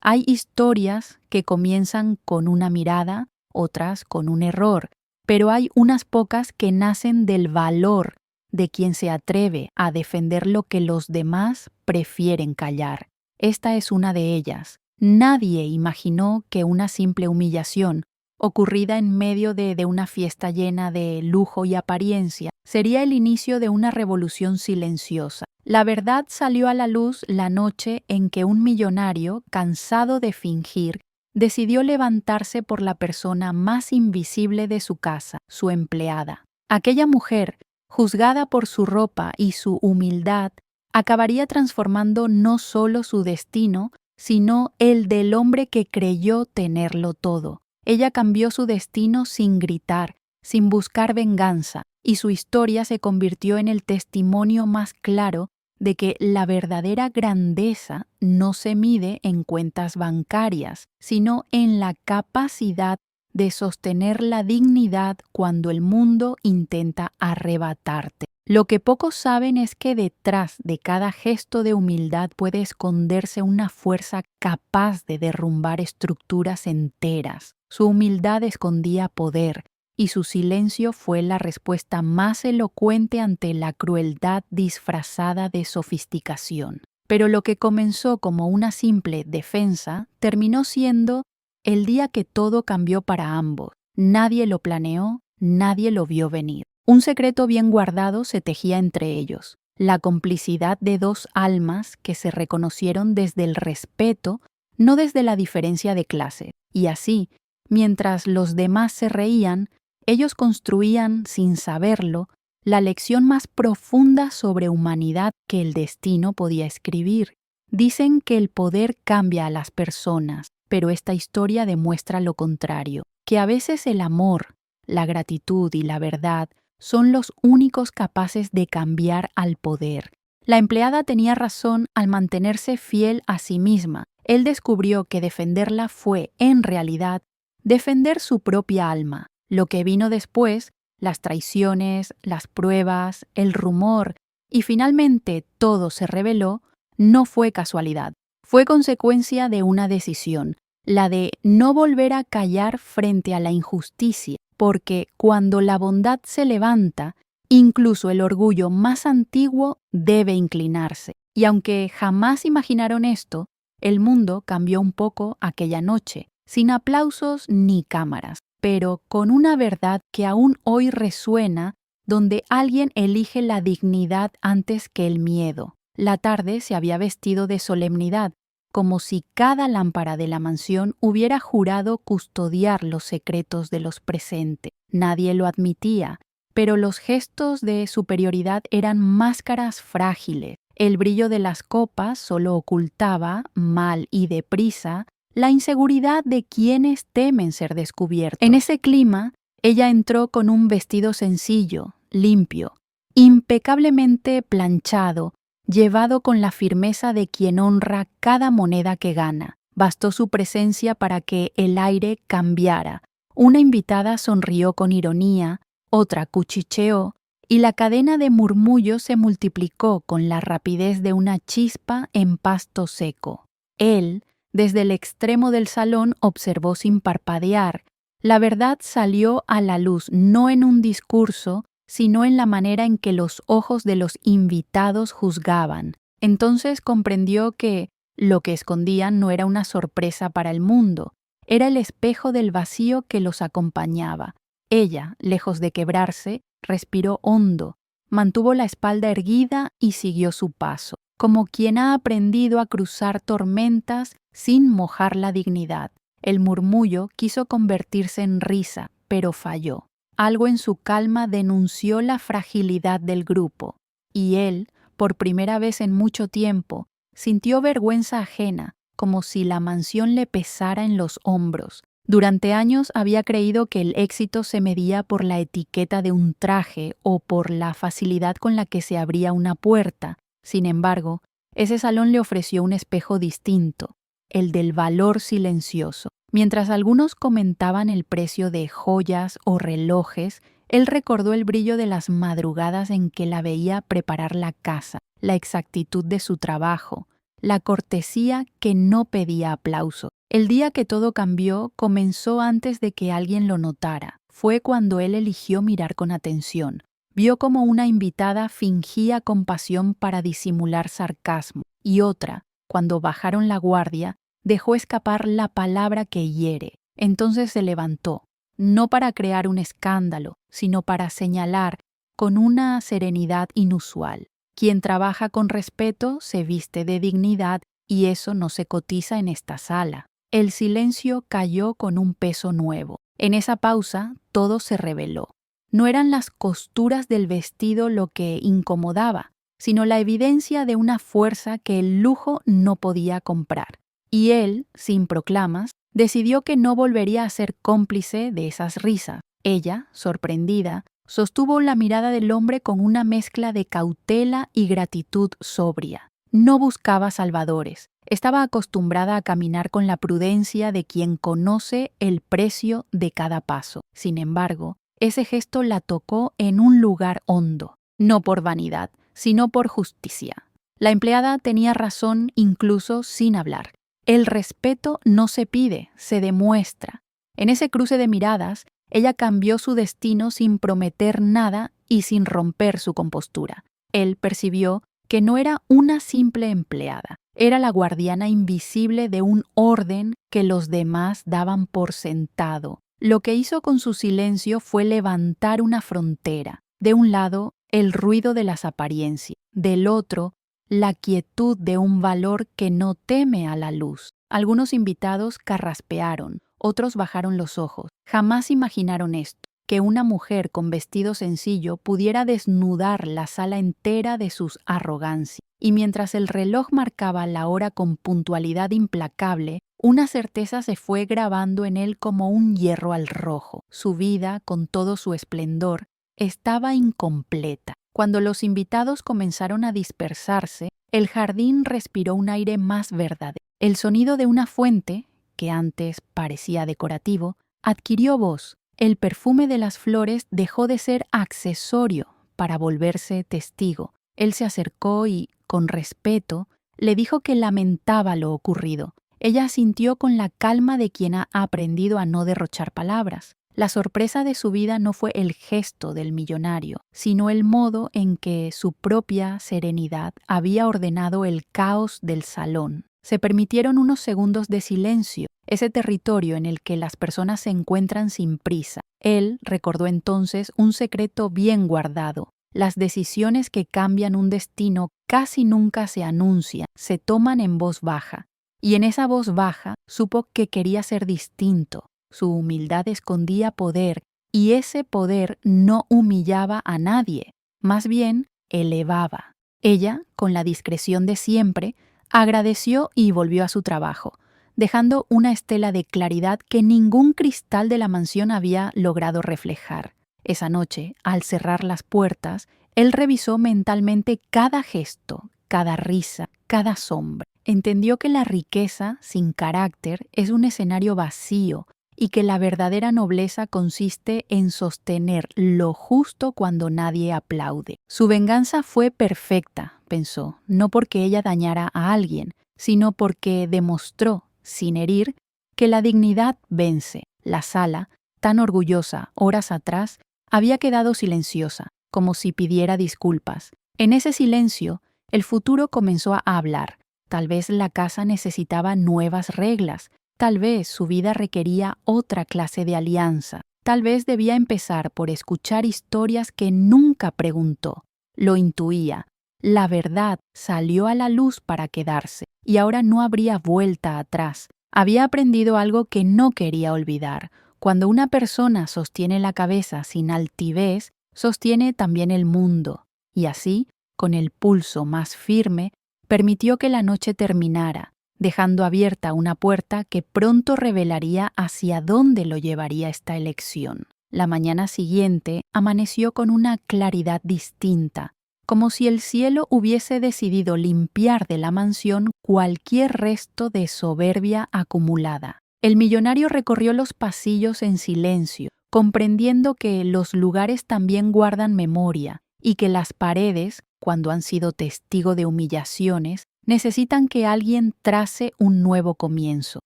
Hay historias que comienzan con una mirada, otras con un error, pero hay unas pocas que nacen del valor de quien se atreve a defender lo que los demás prefieren callar. Esta es una de ellas. Nadie imaginó que una simple humillación, ocurrida en medio de una fiesta llena de lujo y apariencia, sería el inicio de una revolución silenciosa. La verdad salió a la luz la noche en que un millonario, cansado de fingir, decidió levantarse por la persona más invisible de su casa, su empleada. Aquella mujer, juzgada por su ropa y su humildad, acabaría transformando no solo su destino, sino el del hombre que creyó tenerlo todo. Ella cambió su destino sin gritar, sin buscar venganza, y su historia se convirtió en el testimonio más claro de que la verdadera grandeza no se mide en cuentas bancarias, sino en la capacidad de sostener la dignidad cuando el mundo intenta arrebatarte. Lo que pocos saben es que detrás de cada gesto de humildad puede esconderse una fuerza capaz de derrumbar estructuras enteras. Su humildad escondía poder, y su silencio fue la respuesta más elocuente ante la crueldad disfrazada de sofisticación. Pero lo que comenzó como una simple defensa terminó siendo el día que todo cambió para ambos. Nadie lo planeó, nadie lo vio venir. Un secreto bien guardado se tejía entre ellos, la complicidad de dos almas que se reconocieron desde el respeto, no desde la diferencia de clase. Y así, mientras los demás se reían, ellos construían, sin saberlo, la lección más profunda sobre humanidad que el destino podía escribir. Dicen que el poder cambia a las personas, pero esta historia demuestra lo contrario, que a veces el amor, la gratitud y la verdad son los únicos capaces de cambiar al poder. La empleada tenía razón al mantenerse fiel a sí misma. Él descubrió que defenderla fue, en realidad, defender su propia alma. Lo que vino después, las traiciones, las pruebas, el rumor y finalmente todo se reveló, no fue casualidad. Fue consecuencia de una decisión, la de no volver a callar frente a la injusticia, porque cuando la bondad se levanta, incluso el orgullo más antiguo debe inclinarse. Y aunque jamás imaginaron esto, el mundo cambió un poco aquella noche, sin aplausos ni cámaras, pero con una verdad que aún hoy resuena, donde alguien elige la dignidad antes que el miedo. La tarde se había vestido de solemnidad, como si cada lámpara de la mansión hubiera jurado custodiar los secretos de los presentes. Nadie lo admitía, pero los gestos de superioridad eran máscaras frágiles. El brillo de las copas solo ocultaba, mal y deprisa, la inseguridad de quienes temen ser descubiertos. En ese clima, ella entró con un vestido sencillo, limpio, impecablemente planchado, llevado con la firmeza de quien honra cada moneda que gana. Bastó su presencia para que el aire cambiara. Una invitada sonrió con ironía, otra cuchicheó, y la cadena de murmullos se multiplicó con la rapidez de una chispa en pasto seco. Él, desde el extremo del salón, observó sin parpadear. La verdad salió a la luz no en un discurso, sino en la manera en que los ojos de los invitados juzgaban. Entonces comprendió que lo que escondían no era una sorpresa para el mundo, era el espejo del vacío que los acompañaba. Ella, lejos de quebrarse, respiró hondo, mantuvo la espalda erguida y siguió su paso, como quien ha aprendido a cruzar tormentas sin mojar la dignidad. El murmullo quiso convertirse en risa, pero falló. Algo en su calma denunció la fragilidad del grupo, y él, por primera vez en mucho tiempo, sintió vergüenza ajena, como si la mansión le pesara en los hombros. Durante años había creído que el éxito se medía por la etiqueta de un traje o por la facilidad con la que se abría una puerta. Sin embargo, ese salón le ofreció un espejo distinto, el del valor silencioso. Mientras algunos comentaban el precio de joyas o relojes, él recordó el brillo de las madrugadas en que la veía preparar la casa, la exactitud de su trabajo, la cortesía que no pedía aplauso. El día que todo cambió comenzó antes de que alguien lo notara. Fue cuando él eligió mirar con atención. Vio como una invitada fingía compasión para disimular sarcasmo, y otra, cuando bajaron la guardia, dejó escapar la palabra que hiere. Entonces se levantó, no para crear un escándalo, sino para señalar con una serenidad inusual. Quien trabaja con respeto se viste de dignidad y eso no se cotiza en esta sala. El silencio cayó con un peso nuevo. En esa pausa todo se reveló. No eran las costuras del vestido lo que incomodaba, sino la evidencia de una fuerza que el lujo no podía comprar. Y él, sin proclamas, decidió que no volvería a ser cómplice de esas risas. Ella, sorprendida, sostuvo la mirada del hombre con una mezcla de cautela y gratitud sobria. No buscaba salvadores. Estaba acostumbrada a caminar con la prudencia de quien conoce el precio de cada paso. Sin embargo, ese gesto la tocó en un lugar hondo, no por vanidad, sino por justicia. La empleada tenía razón incluso sin hablar. El respeto no se pide, se demuestra. En ese cruce de miradas, ella cambió su destino sin prometer nada y sin romper su compostura. Él percibió que no era una simple empleada, era la guardiana invisible de un orden que los demás daban por sentado. Lo que hizo con su silencio fue levantar una frontera. De un lado, el ruido de las apariencias, del otro, la quietud de un valor que no teme a la luz. Algunos invitados carraspearon, otros bajaron los ojos. Jamás imaginaron esto, que una mujer con vestido sencillo pudiera desnudar la sala entera de sus arrogancias. Y mientras el reloj marcaba la hora con puntualidad implacable, una certeza se fue grabando en él como un hierro al rojo. Su vida, con todo su esplendor, estaba incompleta. Cuando los invitados comenzaron a dispersarse, el jardín respiró un aire más verdadero. El sonido de una fuente, que antes parecía decorativo, adquirió voz. El perfume de las flores dejó de ser accesorio para volverse testigo. Él se acercó y, con respeto, le dijo que lamentaba lo ocurrido. Ella asintió con la calma de quien ha aprendido a no derrochar palabras. La sorpresa de su vida no fue el gesto del millonario, sino el modo en que su propia serenidad había ordenado el caos del salón. Se permitieron unos segundos de silencio, ese territorio en el que las personas se encuentran sin prisa. Él recordó entonces un secreto bien guardado. Las decisiones que cambian un destino casi nunca se anuncian, se toman en voz baja. Y en esa voz baja supo que quería ser distinto. Su humildad escondía poder, y ese poder no humillaba a nadie, más bien elevaba. Ella, con la discreción de siempre, agradeció y volvió a su trabajo, dejando una estela de claridad que ningún cristal de la mansión había logrado reflejar. Esa noche, al cerrar las puertas, él revisó mentalmente cada gesto, cada risa, cada sombra. Entendió que la riqueza, sin carácter, es un escenario vacío y que la verdadera nobleza consiste en sostener lo justo cuando nadie aplaude. Su venganza fue perfecta, pensó, no porque ella dañara a alguien, sino porque demostró, sin herir, que la dignidad vence. La sala, tan orgullosa horas atrás, había quedado silenciosa, como si pidiera disculpas. En ese silencio, el futuro comenzó a hablar. Tal vez la casa necesitaba nuevas reglas, tal vez su vida requería otra clase de alianza, tal vez debía empezar por escuchar historias que nunca preguntó. Lo intuía. La verdad salió a la luz para quedarse, y ahora no habría vuelta atrás. Había aprendido algo que no quería olvidar. Cuando una persona sostiene la cabeza sin altivez, sostiene también el mundo. Y así, con el pulso más firme, permitió que la noche terminara, dejando abierta una puerta que pronto revelaría hacia dónde lo llevaría esta elección. La mañana siguiente amaneció con una claridad distinta, como si el cielo hubiese decidido limpiar de la mansión cualquier resto de soberbia acumulada. El millonario recorrió los pasillos en silencio, comprendiendo que los lugares también guardan memoria y que las paredes, cuando han sido testigo de humillaciones, Necesitan que alguien trace un nuevo comienzo.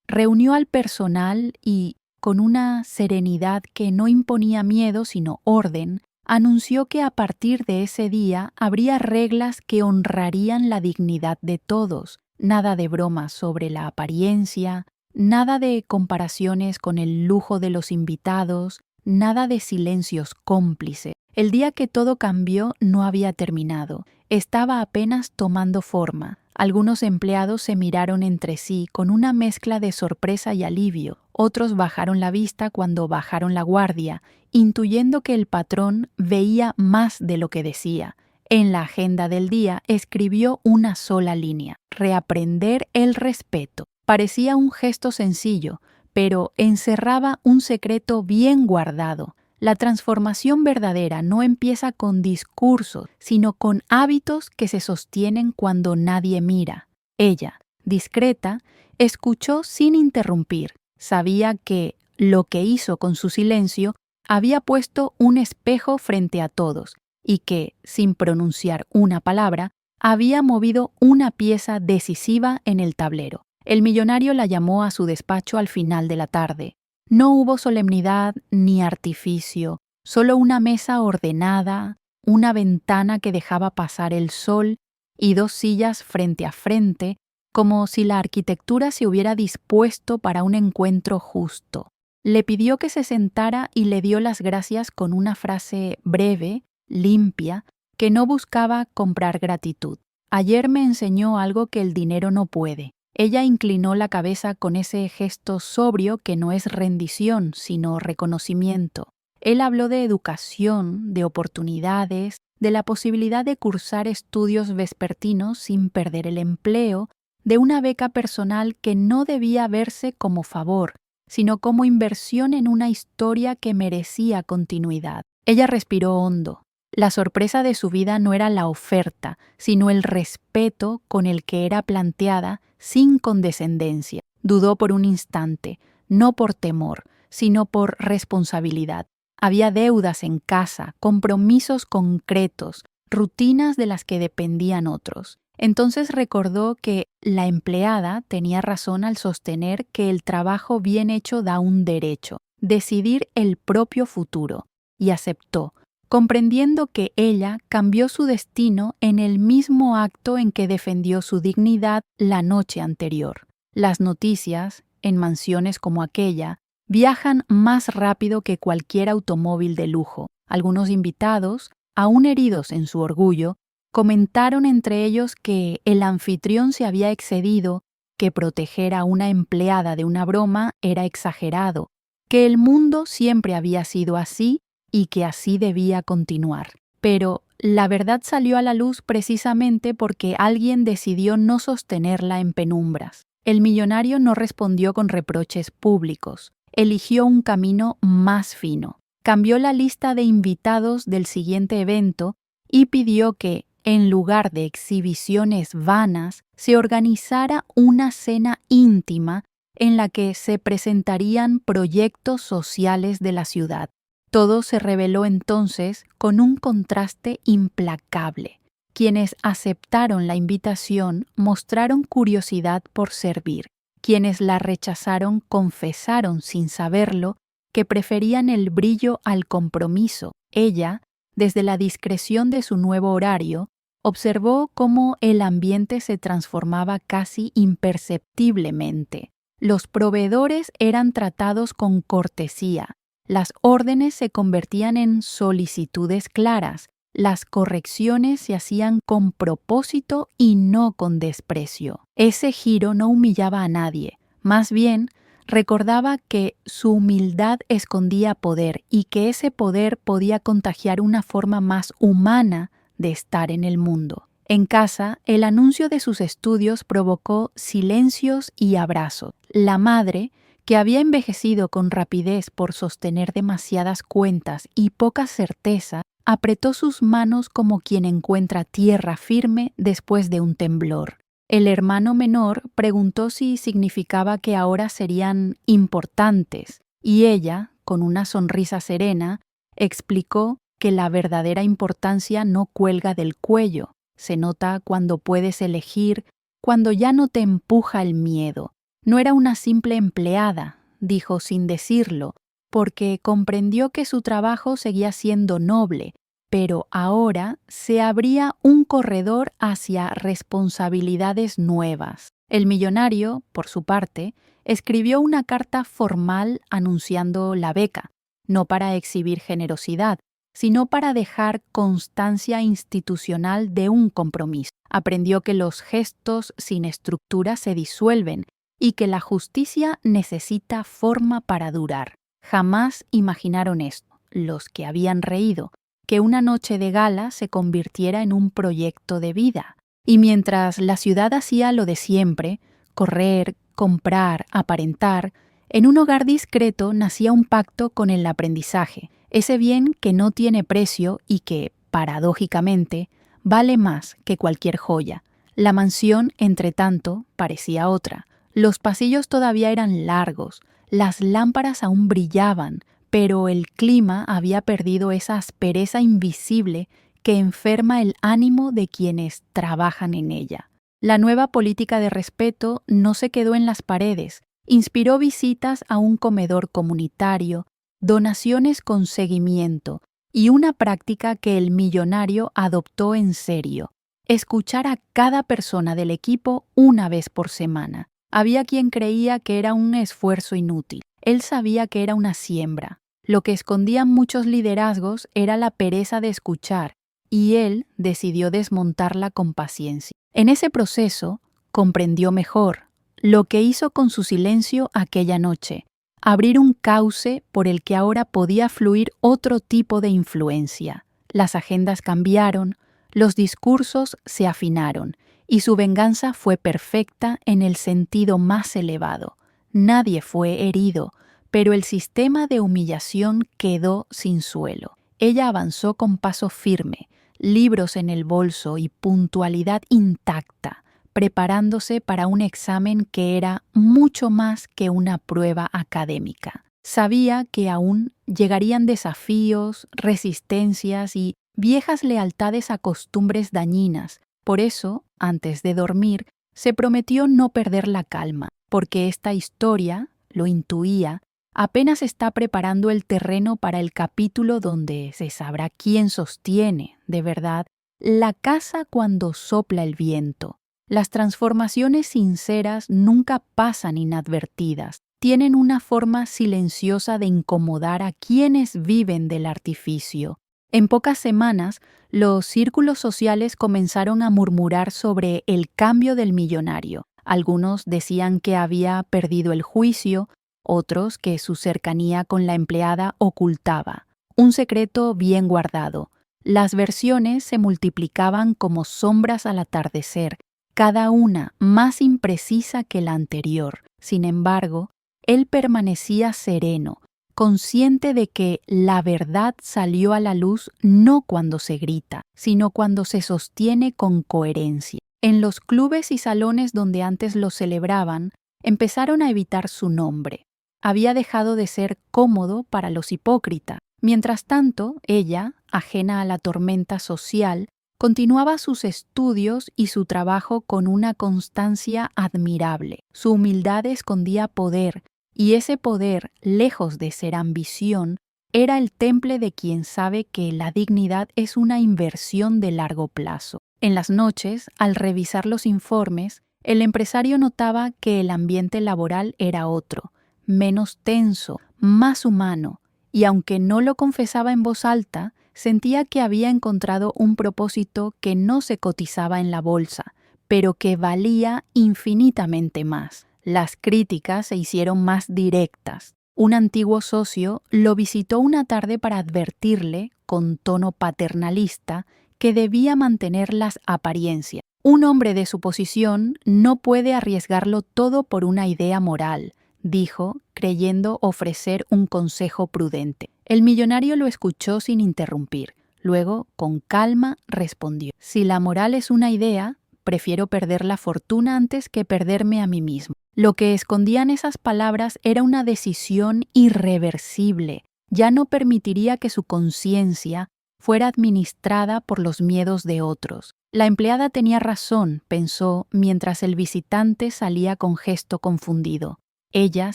Reunió al personal y, con una serenidad que no imponía miedo sino orden, anunció que a partir de ese día habría reglas que honrarían la dignidad de todos, nada de bromas sobre la apariencia, nada de comparaciones con el lujo de los invitados, nada de silencios cómplices. El día que todo cambió no había terminado, estaba apenas tomando forma. Algunos empleados se miraron entre sí con una mezcla de sorpresa y alivio. Otros bajaron la vista cuando bajaron la guardia, intuyendo que el patrón veía más de lo que decía. En la agenda del día escribió una sola línea: reaprender el respeto. Parecía un gesto sencillo, pero encerraba un secreto bien guardado. La transformación verdadera no empieza con discursos, sino con hábitos que se sostienen cuando nadie mira. Ella, discreta, escuchó sin interrumpir. Sabía que lo que hizo con su silencio había puesto un espejo frente a todos y que, sin pronunciar una palabra, había movido una pieza decisiva en el tablero. El millonario la llamó a su despacho al final de la tarde. No hubo solemnidad ni artificio, solo una mesa ordenada, una ventana que dejaba pasar el sol y dos sillas frente a frente, como si la arquitectura se hubiera dispuesto para un encuentro justo. Le pidió que se sentara y le dio las gracias con una frase breve, limpia, que no buscaba comprar gratitud. Ayer me enseñó algo que el dinero no puede. Ella inclinó la cabeza con ese gesto sobrio que no es rendición, sino reconocimiento. Él habló de educación, de oportunidades, de la posibilidad de cursar estudios vespertinos sin perder el empleo, de una beca personal que no debía verse como favor, sino como inversión en una historia que merecía continuidad. Ella respiró hondo. La sorpresa de su vida no era la oferta, sino el respeto con el que era planteada sin condescendencia. Dudó por un instante, no por temor, sino por responsabilidad. Había deudas en casa, compromisos concretos, rutinas de las que dependían otros. Entonces recordó que la empleada tenía razón al sostener que el trabajo bien hecho da un derecho, decidir el propio futuro, y aceptó, comprendiendo que ella cambió su destino en el mismo acto en que defendió su dignidad la noche anterior. Las noticias, en mansiones como aquella, viajan más rápido que cualquier automóvil de lujo. Algunos invitados, aún heridos en su orgullo, comentaron entre ellos que el anfitrión se había excedido, que proteger a una empleada de una broma era exagerado, que el mundo siempre había sido así y que así debía continuar. Pero la verdad salió a la luz precisamente porque alguien decidió no sostenerla en penumbras. El millonario no respondió con reproches públicos. Eligió un camino más fino. Cambió la lista de invitados del siguiente evento y pidió que, en lugar de exhibiciones vanas, se organizara una cena íntima en la que se presentarían proyectos sociales de la ciudad. Todo se reveló entonces con un contraste implacable. Quienes aceptaron la invitación mostraron curiosidad por servir. Quienes la rechazaron confesaron sin saberlo que preferían el brillo al compromiso. Ella, desde la discreción de su nuevo horario, observó cómo el ambiente se transformaba casi imperceptiblemente. Los proveedores eran tratados con cortesía. Las órdenes se convertían en solicitudes claras, las correcciones se hacían con propósito y no con desprecio. Ese giro no humillaba a nadie, más bien recordaba que su humildad escondía poder y que ese poder podía contagiar una forma más humana de estar en el mundo. En casa, el anuncio de sus estudios provocó silencios y abrazos. La madre, que había envejecido con rapidez por sostener demasiadas cuentas y poca certeza, apretó sus manos como quien encuentra tierra firme después de un temblor. El hermano menor preguntó si significaba que ahora serían importantes, y ella, con una sonrisa serena, explicó que la verdadera importancia no cuelga del cuello, se nota cuando puedes elegir cuando ya no te empuja el miedo. No era una simple empleada, dijo sin decirlo, porque comprendió que su trabajo seguía siendo noble, pero ahora se abría un corredor hacia responsabilidades nuevas. El millonario, por su parte, escribió una carta formal anunciando la beca, no para exhibir generosidad, sino para dejar constancia institucional de un compromiso. Aprendió que los gestos sin estructura se disuelven y que la justicia necesita forma para durar. Jamás imaginaron esto, los que habían reído, que una noche de gala se convirtiera en un proyecto de vida. Y mientras la ciudad hacía lo de siempre, correr, comprar, aparentar, en un hogar discreto nacía un pacto con el aprendizaje, ese bien que no tiene precio y que, paradójicamente, vale más que cualquier joya. La mansión, entretanto, parecía otra. Los pasillos todavía eran largos, las lámparas aún brillaban, pero el clima había perdido esa aspereza invisible que enferma el ánimo de quienes trabajan en ella. La nueva política de respeto no se quedó en las paredes, inspiró visitas a un comedor comunitario, donaciones con seguimiento y una práctica que el millonario adoptó en serio: escuchar a cada persona del equipo una vez por semana. Había quien creía que era un esfuerzo inútil. Él sabía que era una siembra. Lo que escondían muchos liderazgos era la pereza de escuchar, y él decidió desmontarla con paciencia. En ese proceso, comprendió mejor lo que hizo con su silencio aquella noche: abrir un cauce por el que ahora podía fluir otro tipo de influencia. Las agendas cambiaron, los discursos se afinaron, y su venganza fue perfecta en el sentido más elevado. Nadie fue herido, pero el sistema de humillación quedó sin suelo. Ella avanzó con paso firme, libros en el bolso y puntualidad intacta, preparándose para un examen que era mucho más que una prueba académica. Sabía que aún llegarían desafíos, resistencias y viejas lealtades a costumbres dañinas. Por eso, antes de dormir, se prometió no perder la calma, porque esta historia, lo intuía, apenas está preparando el terreno para el capítulo donde se sabrá quién sostiene, de verdad, la casa cuando sopla el viento. Las transformaciones sinceras nunca pasan inadvertidas, tienen una forma silenciosa de incomodar a quienes viven del artificio. En pocas semanas, los círculos sociales comenzaron a murmurar sobre el cambio del millonario. Algunos decían que había perdido el juicio, otros que su cercanía con la empleada ocultaba un secreto bien guardado. Las versiones se multiplicaban como sombras al atardecer, cada una más imprecisa que la anterior. Sin embargo, él permanecía sereno, consciente de que la verdad salió a la luz no cuando se grita, sino cuando se sostiene con coherencia. En los clubes y salones donde antes lo celebraban, empezaron a evitar su nombre. Había dejado de ser cómodo para los hipócritas. Mientras tanto, ella, ajena a la tormenta social, continuaba sus estudios y su trabajo con una constancia admirable. Su humildad escondía poder, y ese poder, lejos de ser ambición, era el temple de quien sabe que la dignidad es una inversión de largo plazo. En las noches, al revisar los informes, el empresario notaba que el ambiente laboral era otro, menos tenso, más humano, y aunque no lo confesaba en voz alta, sentía que había encontrado un propósito que no se cotizaba en la bolsa, pero que valía infinitamente más. Las críticas se hicieron más directas. Un antiguo socio lo visitó una tarde para advertirle, con tono paternalista, que debía mantener las apariencias. Un hombre de su posición no puede arriesgarlo todo por una idea moral, dijo, creyendo ofrecer un consejo prudente. El millonario lo escuchó sin interrumpir. Luego, con calma, respondió: si la moral es una idea, prefiero perder la fortuna antes que perderme a mí mismo. Lo que escondían esas palabras era una decisión irreversible. Ya no permitiría que su conciencia fuera administrada por los miedos de otros. La empleada tenía razón, pensó, mientras el visitante salía con gesto confundido. Ella,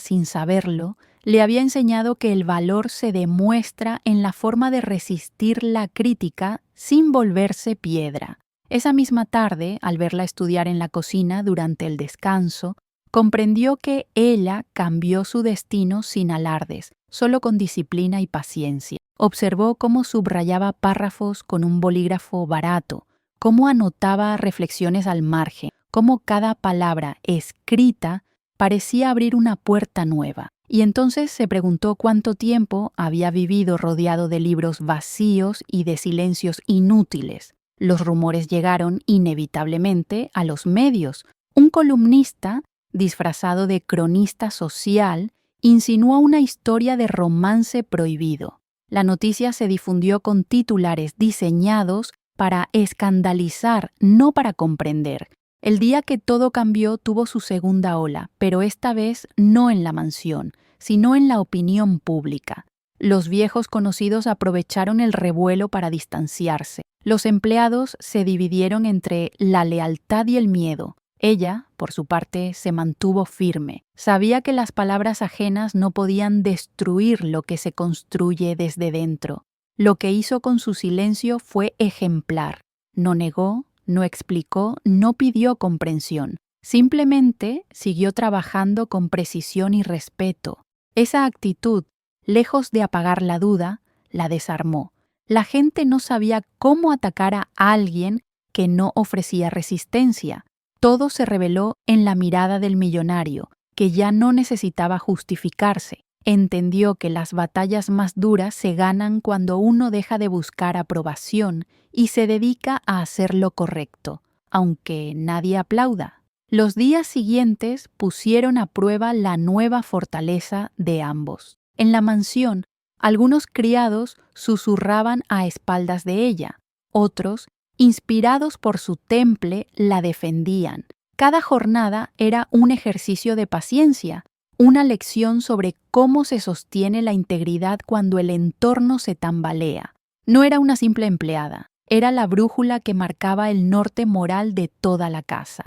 sin saberlo, le había enseñado que el valor se demuestra en la forma de resistir la crítica sin volverse piedra. Esa misma tarde, al verla estudiar en la cocina durante el descanso, comprendió que ella cambió su destino sin alardes, solo con disciplina y paciencia. Observó cómo subrayaba párrafos con un bolígrafo barato, cómo anotaba reflexiones al margen, cómo cada palabra escrita parecía abrir una puerta nueva. Y entonces se preguntó cuánto tiempo había vivido rodeado de libros vacíos y de silencios inútiles. Los rumores llegaron inevitablemente a los medios. Un columnista, disfrazado de cronista social, insinuó una historia de romance prohibido. La noticia se difundió con titulares diseñados para escandalizar, no para comprender. El día que todo cambió tuvo su segunda ola, pero esta vez no en la mansión, sino en la opinión pública. Los viejos conocidos aprovecharon el revuelo para distanciarse. Los empleados se dividieron entre la lealtad y el miedo. Ella, por su parte, se mantuvo firme. Sabía que las palabras ajenas no podían destruir lo que se construye desde dentro. Lo que hizo con su silencio fue ejemplar. No negó, no explicó, no pidió comprensión. Simplemente siguió trabajando con precisión y respeto. Esa actitud, lejos de apagar la duda, la desarmó. La gente no sabía cómo atacar a alguien que no ofrecía resistencia. Todo se reveló en la mirada del millonario, que ya no necesitaba justificarse. Entendió que las batallas más duras se ganan cuando uno deja de buscar aprobación y se dedica a hacer lo correcto, aunque nadie aplauda. Los días siguientes pusieron a prueba la nueva fortaleza de ambos. En la mansión, algunos criados susurraban a espaldas de ella, otros, inspirados por su temple, la defendían. Cada jornada era un ejercicio de paciencia, una lección sobre cómo se sostiene la integridad cuando el entorno se tambalea. No era una simple empleada, era la brújula que marcaba el norte moral de toda la casa.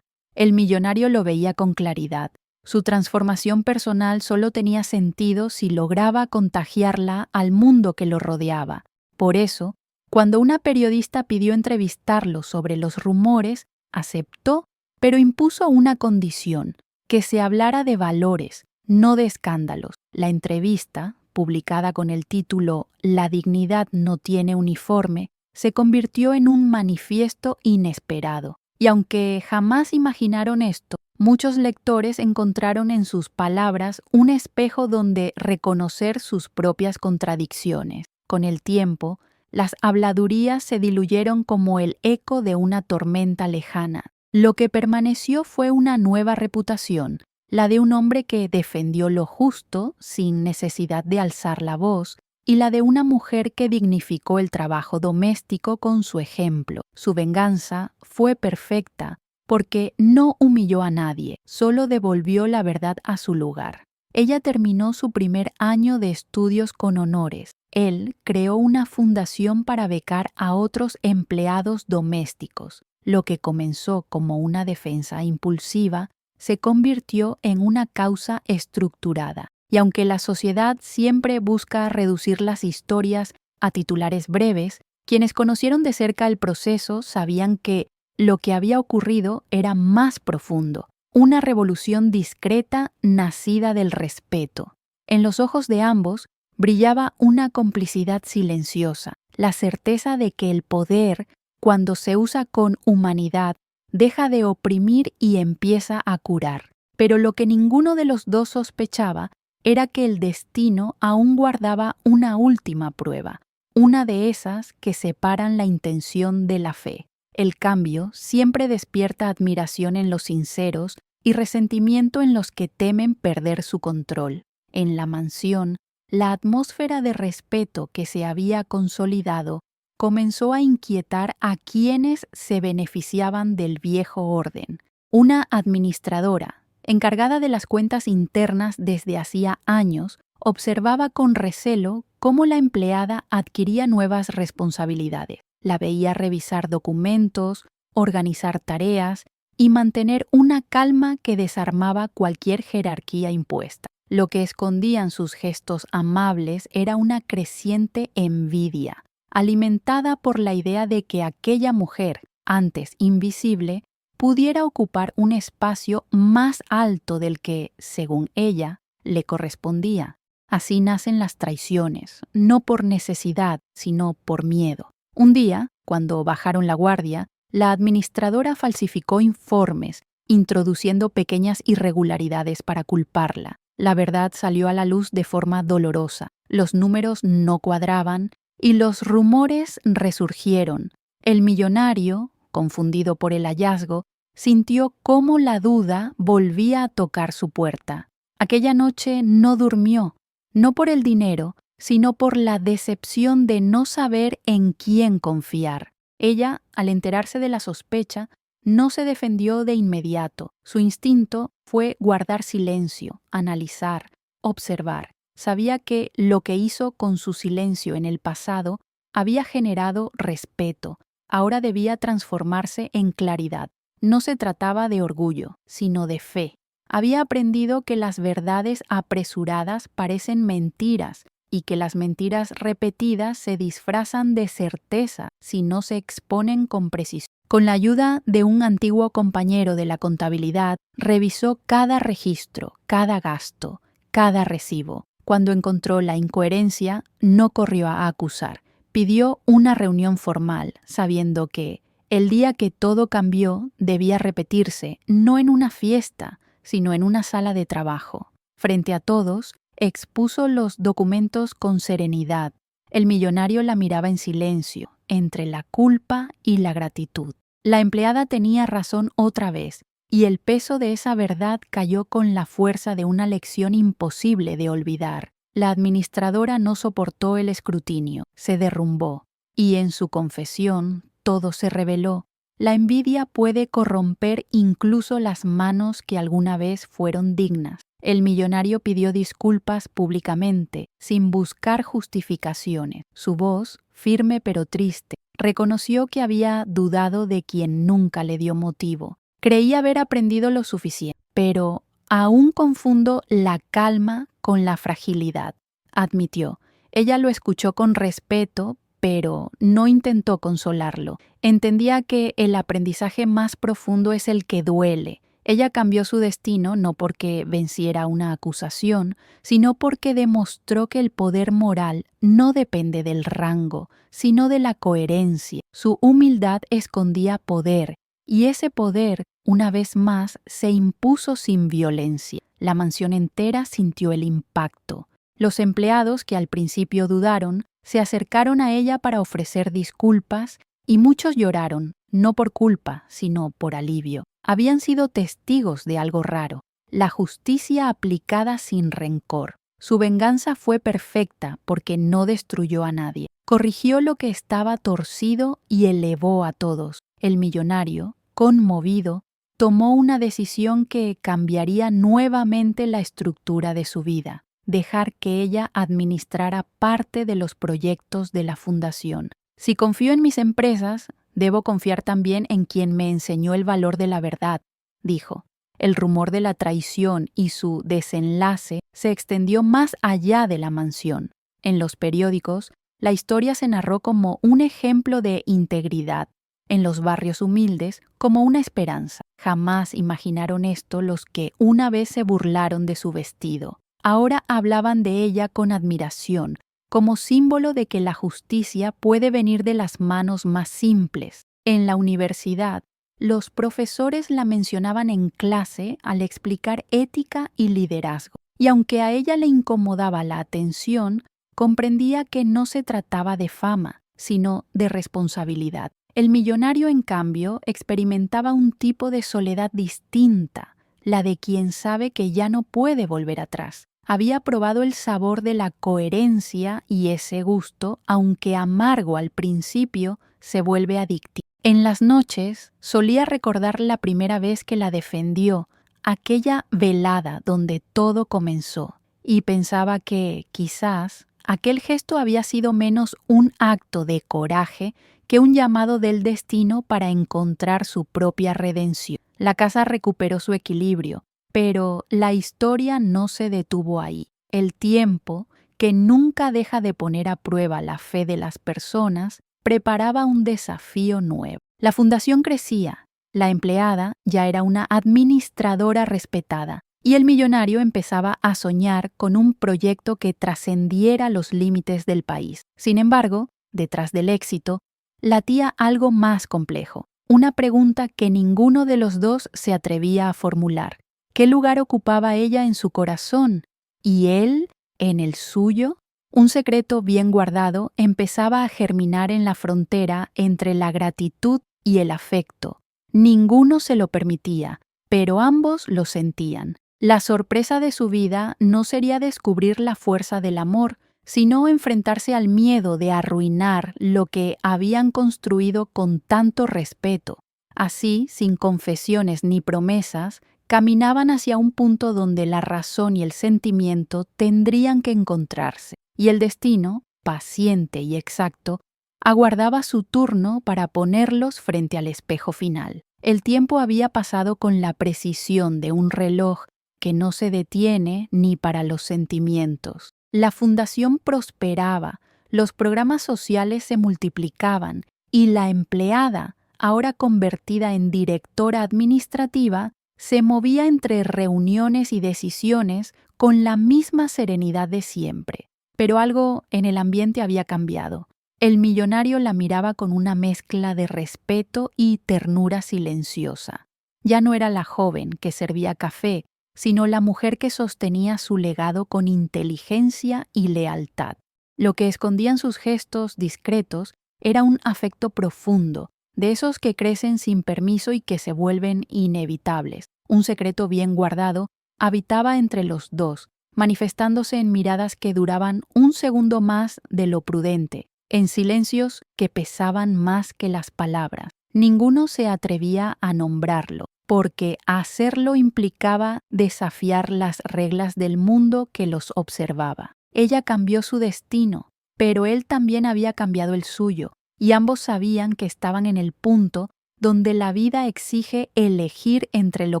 El millonario lo veía con claridad. Su transformación personal solo tenía sentido si lograba contagiarla al mundo que lo rodeaba. Por eso, cuando una periodista pidió entrevistarlo sobre los rumores, aceptó, pero impuso una condición: que se hablara de valores, no de escándalos. La entrevista, publicada con el título La dignidad no tiene uniforme, se convirtió en un manifiesto inesperado. Y aunque jamás imaginaron esto, muchos lectores encontraron en sus palabras un espejo donde reconocer sus propias contradicciones. Con el tiempo, las habladurías se diluyeron como el eco de una tormenta lejana. Lo que permaneció fue una nueva reputación, la de un hombre que defendió lo justo sin necesidad de alzar la voz, y la de una mujer que dignificó el trabajo doméstico con su ejemplo. Su venganza fue perfecta, porque no humilló a nadie, solo devolvió la verdad a su lugar. Ella terminó su primer año de estudios con honores. Él creó una fundación para becar a otros empleados domésticos. Lo que comenzó como una defensa impulsiva se convirtió en una causa estructurada. Y aunque la sociedad siempre busca reducir las historias a titulares breves, quienes conocieron de cerca el proceso sabían que lo que había ocurrido era más profundo, una revolución discreta nacida del respeto. En los ojos de ambos brillaba una complicidad silenciosa, la certeza de que el poder, cuando se usa con humanidad, deja de oprimir y empieza a curar. Pero lo que ninguno de los dos sospechaba era que el destino aún guardaba una última prueba, una de esas que separan la intención de la fe. El cambio siempre despierta admiración en los sinceros y resentimiento en los que temen perder su control. En la mansión, la atmósfera de respeto que se había consolidado comenzó a inquietar a quienes se beneficiaban del viejo orden. Una administradora, encargada de las cuentas internas desde hacía años, observaba con recelo cómo la empleada adquiría nuevas responsabilidades. La veía revisar documentos, organizar tareas y mantener una calma que desarmaba cualquier jerarquía impuesta. Lo que escondían sus gestos amables era una creciente envidia, alimentada por la idea de que aquella mujer, antes invisible, pudiera ocupar un espacio más alto del que, según ella, le correspondía. Así nacen las traiciones, no por necesidad, sino por miedo. Un día, cuando bajaron la guardia, la administradora falsificó informes, introduciendo pequeñas irregularidades para culparla. La verdad salió a la luz de forma dolorosa. Los números no cuadraban y los rumores resurgieron. El millonario, confundido por el hallazgo, sintió cómo la duda volvía a tocar su puerta. Aquella noche no durmió, no por el dinero, sino por la decepción de no saber en quién confiar. Ella, al enterarse de la sospecha, no se defendió de inmediato. Su instinto fue guardar silencio, analizar, observar. Sabía que lo que hizo con su silencio en el pasado había generado respeto. Ahora debía transformarse en claridad. No se trataba de orgullo, sino de fe. Había aprendido que las verdades apresuradas parecen mentiras y que las mentiras repetidas se disfrazan de certeza si no se exponen con precisión. Con la ayuda de un antiguo compañero de la contabilidad, revisó cada registro, cada gasto, cada recibo. Cuando encontró la incoherencia, no corrió a acusar. Pidió una reunión formal, sabiendo que el día que todo cambió debía repetirse, no en una fiesta, sino en una sala de trabajo. Frente a todos, expuso los documentos con serenidad. El millonario la miraba en silencio, entre la culpa y la gratitud. La empleada tenía razón otra vez, y el peso de esa verdad cayó con la fuerza de una lección imposible de olvidar. La administradora no soportó el escrutinio, se derrumbó, y en su confesión todo se reveló. La envidia puede corromper incluso las manos que alguna vez fueron dignas. El millonario pidió disculpas públicamente, sin buscar justificaciones. Su voz, firme pero triste, reconoció que había dudado de quien nunca le dio motivo. Creía haber aprendido lo suficiente, pero aún confundo la calma con la fragilidad, admitió. Ella lo escuchó con respeto, pero no intentó consolarlo. Entendía que el aprendizaje más profundo es el que duele. Ella cambió su destino no porque venciera una acusación, sino porque demostró que el poder moral no depende del rango, sino de la coherencia. Su humildad escondía poder, y ese poder, una vez más, se impuso sin violencia. La mansión entera sintió el impacto. Los empleados, que al principio dudaron, se acercaron a ella para ofrecer disculpas, y muchos lloraron, no por culpa, sino por alivio. Habían sido testigos de algo raro, la justicia aplicada sin rencor. Su venganza fue perfecta porque no destruyó a nadie. Corrigió lo que estaba torcido y elevó a todos. El millonario, conmovido, tomó una decisión que cambiaría nuevamente la estructura de su vida: dejar que ella administrara parte de los proyectos de la fundación. Si confío en mis empresas, debo confiar también en quien me enseñó el valor de la verdad, dijo. El rumor de la traición y su desenlace se extendió más allá de la mansión. En los periódicos, la historia se narró como un ejemplo de integridad, en los barrios humildes como una esperanza. Jamás imaginaron esto los que una vez se burlaron de su vestido. Ahora hablaban de ella con admiración, como símbolo de que la justicia puede venir de las manos más simples. En la universidad, los profesores la mencionaban en clase al explicar ética y liderazgo, y aunque a ella le incomodaba la atención, comprendía que no se trataba de fama, sino de responsabilidad. El millonario, en cambio, experimentaba un tipo de soledad distinta, la de quien sabe que ya no puede volver atrás. Había probado el sabor de la coherencia y ese gusto, aunque amargo al principio, se vuelve adictivo. En las noches solía recordar la primera vez que la defendió, aquella velada donde todo comenzó, y pensaba que, quizás, aquel gesto había sido menos un acto de coraje que un llamado del destino para encontrar su propia redención. La casa recuperó su equilibrio, pero la historia no se detuvo ahí. El tiempo, que nunca deja de poner a prueba la fe de las personas, preparaba un desafío nuevo. La fundación crecía, la empleada ya era una administradora respetada, y el millonario empezaba a soñar con un proyecto que trascendiera los límites del país. Sin embargo, detrás del éxito, latía algo más complejo, una pregunta que ninguno de los dos se atrevía a formular. ¿Qué lugar ocupaba ella en su corazón? ¿Y él en el suyo? Un secreto bien guardado empezaba a germinar en la frontera entre la gratitud y el afecto. Ninguno se lo permitía, pero ambos lo sentían. La sorpresa de su vida no sería descubrir la fuerza del amor, sino enfrentarse al miedo de arruinar lo que habían construido con tanto respeto. Así, sin confesiones ni promesas, caminaban hacia un punto donde la razón y el sentimiento tendrían que encontrarse, y el destino, paciente y exacto, aguardaba su turno para ponerlos frente al espejo final. El tiempo había pasado con la precisión de un reloj que no se detiene ni para los sentimientos. La fundación prosperaba, los programas sociales se multiplicaban y la empleada, ahora convertida en directora administrativa, se movía entre reuniones y decisiones con la misma serenidad de siempre. Pero algo en el ambiente había cambiado. El millonario la miraba con una mezcla de respeto y ternura silenciosa. Ya no era la joven que servía café, sino la mujer que sostenía su legado con inteligencia y lealtad. Lo que escondían sus gestos discretos era un afecto profundo, de esos que crecen sin permiso y que se vuelven inevitables. Un secreto bien guardado habitaba entre los dos, manifestándose en miradas que duraban un segundo más de lo prudente, en silencios que pesaban más que las palabras. Ninguno se atrevía a nombrarlo, porque hacerlo implicaba desafiar las reglas del mundo que los observaba. Ella cambió su destino, pero él también había cambiado el suyo, y ambos sabían que estaban en el punto donde la vida exige elegir entre lo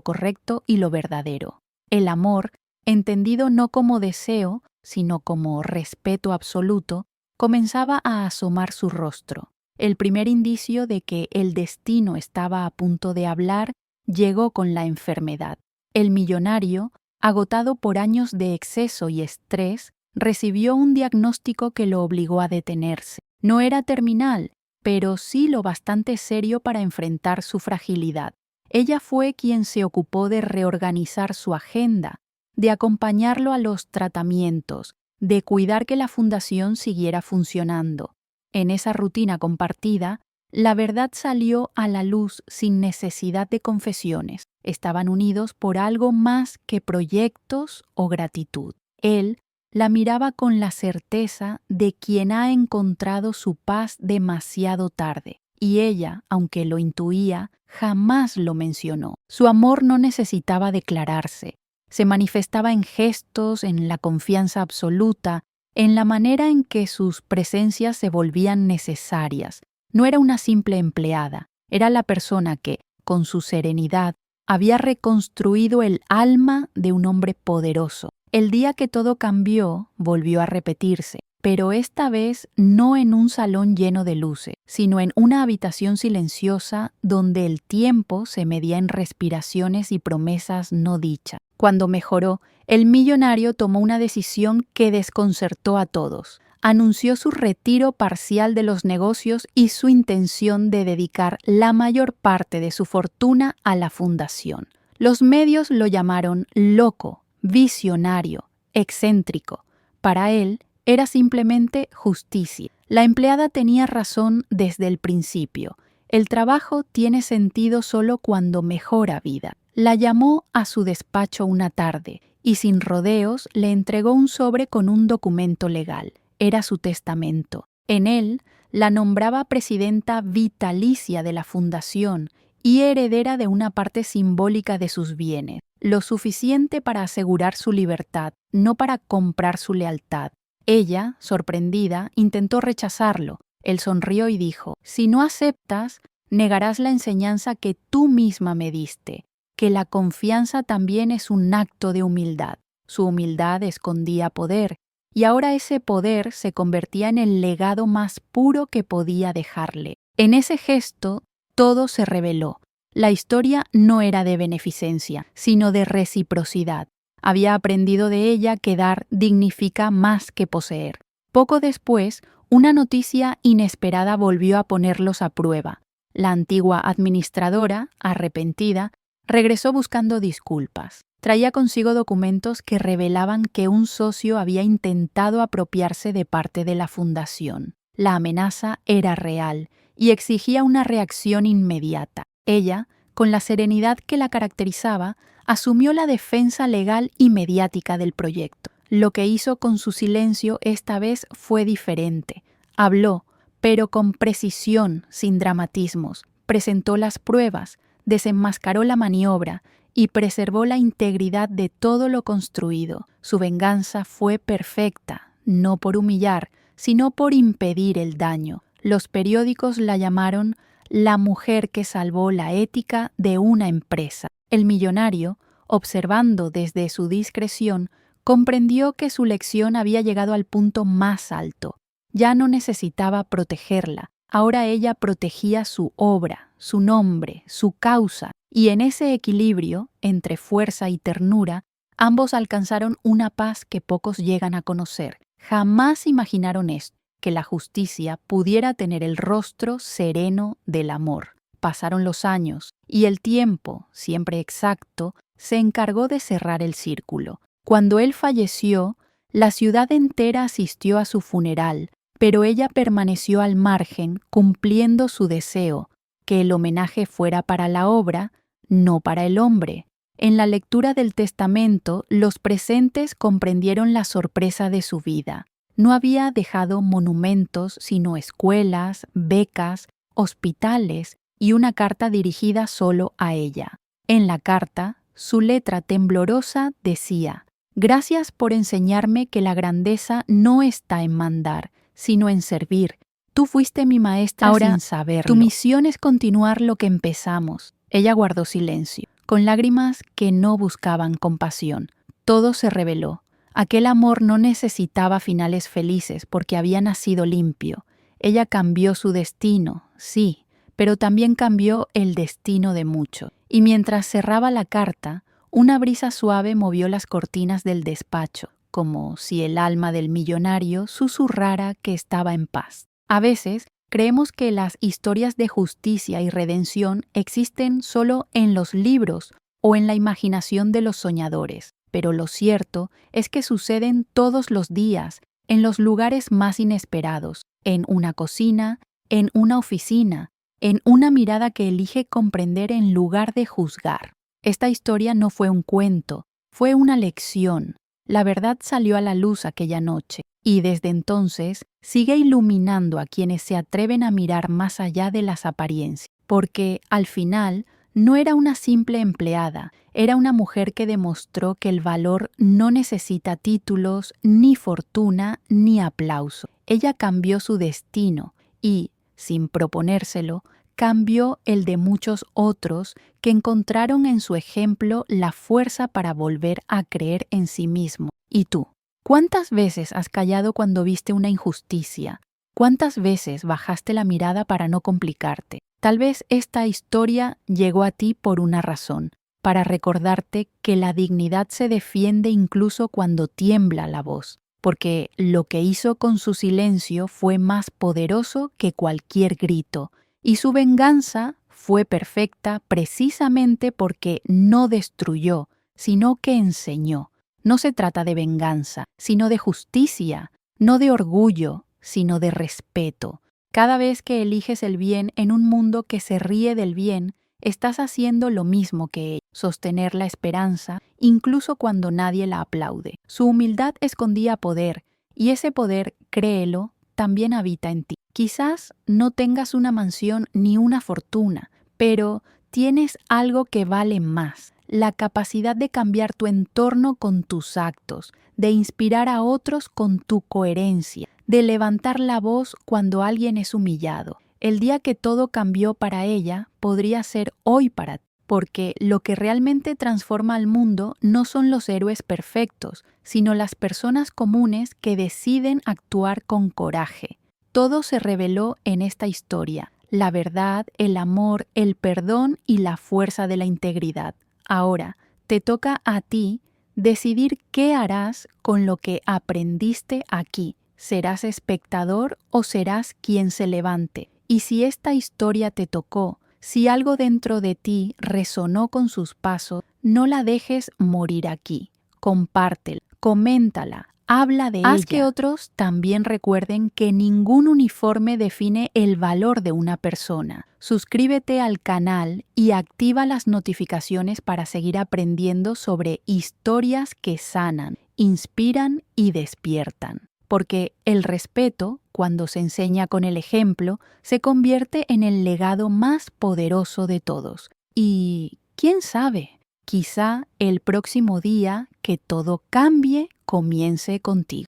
correcto y lo verdadero. El amor, entendido no como deseo, sino como respeto absoluto, comenzaba a asomar su rostro. El primer indicio de que el destino estaba a punto de hablar llegó con la enfermedad. El millonario, agotado por años de exceso y estrés, recibió un diagnóstico que lo obligó a detenerse. No era terminal, pero sí lo bastante serio para enfrentar su fragilidad. Ella fue quien se ocupó de reorganizar su agenda, de acompañarlo a los tratamientos, de cuidar que la fundación siguiera funcionando. En esa rutina compartida, la verdad salió a la luz sin necesidad de confesiones. Estaban unidos por algo más que proyectos o gratitud. Él la miraba con la certeza de quien ha encontrado su paz demasiado tarde, y ella, aunque lo intuía, jamás lo mencionó. Su amor no necesitaba declararse. Se manifestaba en gestos, en la confianza absoluta, en la manera en que sus presencias se volvían necesarias. No era una simple empleada, era la persona que, con su serenidad, había reconstruido el alma de un hombre poderoso. El día que todo cambió, volvió a repetirse, pero esta vez no en un salón lleno de luces, sino en una habitación silenciosa donde el tiempo se medía en respiraciones y promesas no dichas. Cuando mejoró, el millonario tomó una decisión que desconcertó a todos. Anunció su retiro parcial de los negocios y su intención de dedicar la mayor parte de su fortuna a la fundación. Los medios lo llamaron loco, visionario, excéntrico. Para él era simplemente justicia. La empleada tenía razón desde el principio. El trabajo tiene sentido solo cuando mejora vida. La llamó a su despacho una tarde y sin rodeos le entregó un sobre con un documento legal. Era su testamento. En él la nombraba presidenta vitalicia de la fundación y heredera de una parte simbólica de sus bienes, lo suficiente para asegurar su libertad, no para comprar su lealtad. Ella, sorprendida, intentó rechazarlo, Él sonrió y dijo: si no aceptas, negarás la enseñanza que tú misma me diste, que la confianza también es un acto de humildad. Su humildad escondía poder, y ahora ese poder se convertía en el legado más puro que podía dejarle. En ese gesto, todo se reveló. La historia no era de beneficencia, sino de reciprocidad. Había aprendido de ella que dar dignifica más que poseer. Poco después, una noticia inesperada volvió a ponerlos a prueba. La antigua administradora, arrepentida, regresó buscando disculpas. Traía consigo documentos que revelaban que un socio había intentado apropiarse de parte de la fundación. La amenaza era real y exigía una reacción inmediata. Ella, con la serenidad que la caracterizaba, asumió la defensa legal y mediática del proyecto. Lo que hizo con su silencio esta vez fue diferente. Habló, pero con precisión, sin dramatismos. Presentó las pruebas, desenmascaró la maniobra y preservó la integridad de todo lo construido. Su venganza fue perfecta, no por humillar, sino por impedir el daño. Los periódicos la llamaron la mujer que salvó la ética de una empresa. El millonario, observando desde su discreción, comprendió que su lección había llegado al punto más alto. Ya no necesitaba protegerla, ahora ella protegía su obra, su nombre, su causa, y en ese equilibrio, entre fuerza y ternura, ambos alcanzaron una paz que pocos llegan a conocer. Jamás imaginaron esto, que la justicia pudiera tener el rostro sereno del amor. Pasaron los años, y el tiempo, siempre exacto, se encargó de cerrar el círculo. Cuando él falleció, la ciudad entera asistió a su funeral, pero ella permaneció al margen, cumpliendo su deseo, que el homenaje fuera para la obra, no para el hombre. En la lectura del testamento, los presentes comprendieron la sorpresa de su vida. No había dejado monumentos, sino escuelas, becas, hospitales y una carta dirigida solo a ella. En la carta, su letra temblorosa decía: «Gracias por enseñarme que la grandeza no está en mandar, sino en servir. Tú fuiste mi maestra ahora, sin saberlo. Tu misión es continuar lo que empezamos». Ella guardó silencio, con lágrimas que no buscaban compasión. Todo se reveló. Aquel amor no necesitaba finales felices porque había nacido limpio. Ella cambió su destino, sí, pero también cambió el destino de muchos. Y mientras cerraba la carta, una brisa suave movió las cortinas del despacho, como si el alma del millonario susurrara que estaba en paz. A veces, creemos que las historias de justicia y redención existen solo en los libros o en la imaginación de los soñadores, pero lo cierto es que suceden todos los días, en los lugares más inesperados, en una cocina, en una oficina, en una mirada que elige comprender en lugar de juzgar. Esta historia no fue un cuento, fue una lección. La verdad salió a la luz aquella noche, y desde entonces sigue iluminando a quienes se atreven a mirar más allá de las apariencias, porque, al final, no era una simple empleada, era una mujer que demostró que el valor no necesita títulos, ni fortuna, ni aplauso. Ella cambió su destino y, sin proponérselo, cambió el de muchos otros que encontraron en su ejemplo la fuerza para volver a creer en sí mismo. ¿Y tú? ¿Cuántas veces has callado cuando viste una injusticia? ¿Cuántas veces bajaste la mirada para no complicarte? Tal vez esta historia llegó a ti por una razón, para recordarte que la dignidad se defiende incluso cuando tiembla la voz, porque lo que hizo con su silencio fue más poderoso que cualquier grito, y su venganza fue perfecta precisamente porque no destruyó, sino que enseñó. No se trata de venganza, sino de justicia, no de orgullo, sino de respeto. Cada vez que eliges el bien en un mundo que se ríe del bien, estás haciendo lo mismo que él, sostener la esperanza, incluso cuando nadie la aplaude. Su humildad escondía poder, y ese poder, créelo, también habita en ti. Quizás no tengas una mansión ni una fortuna, pero tienes algo que vale más: la capacidad de cambiar tu entorno con tus actos, de inspirar a otros con tu coherencia, de levantar la voz cuando alguien es humillado. El día que todo cambió para ella podría ser hoy para ti, porque lo que realmente transforma al mundo no son los héroes perfectos, sino las personas comunes que deciden actuar con coraje. Todo se reveló en esta historia: la verdad, el amor, el perdón y la fuerza de la integridad. Ahora, te toca a ti decidir qué harás con lo que aprendiste aquí. ¿Serás espectador o serás quien se levante? Y si esta historia te tocó, si algo dentro de ti resonó con sus pasos, no la dejes morir aquí. Compártela, coméntala, habla de ella. Haz que otros también recuerden que ningún uniforme define el valor de una persona. Suscríbete al canal y activa las notificaciones para seguir aprendiendo sobre historias que sanan, inspiran y despiertan. Porque el respeto, cuando se enseña con el ejemplo, se convierte en el legado más poderoso de todos. Y, ¿quién sabe? Quizá el próximo día que todo cambie comience contigo.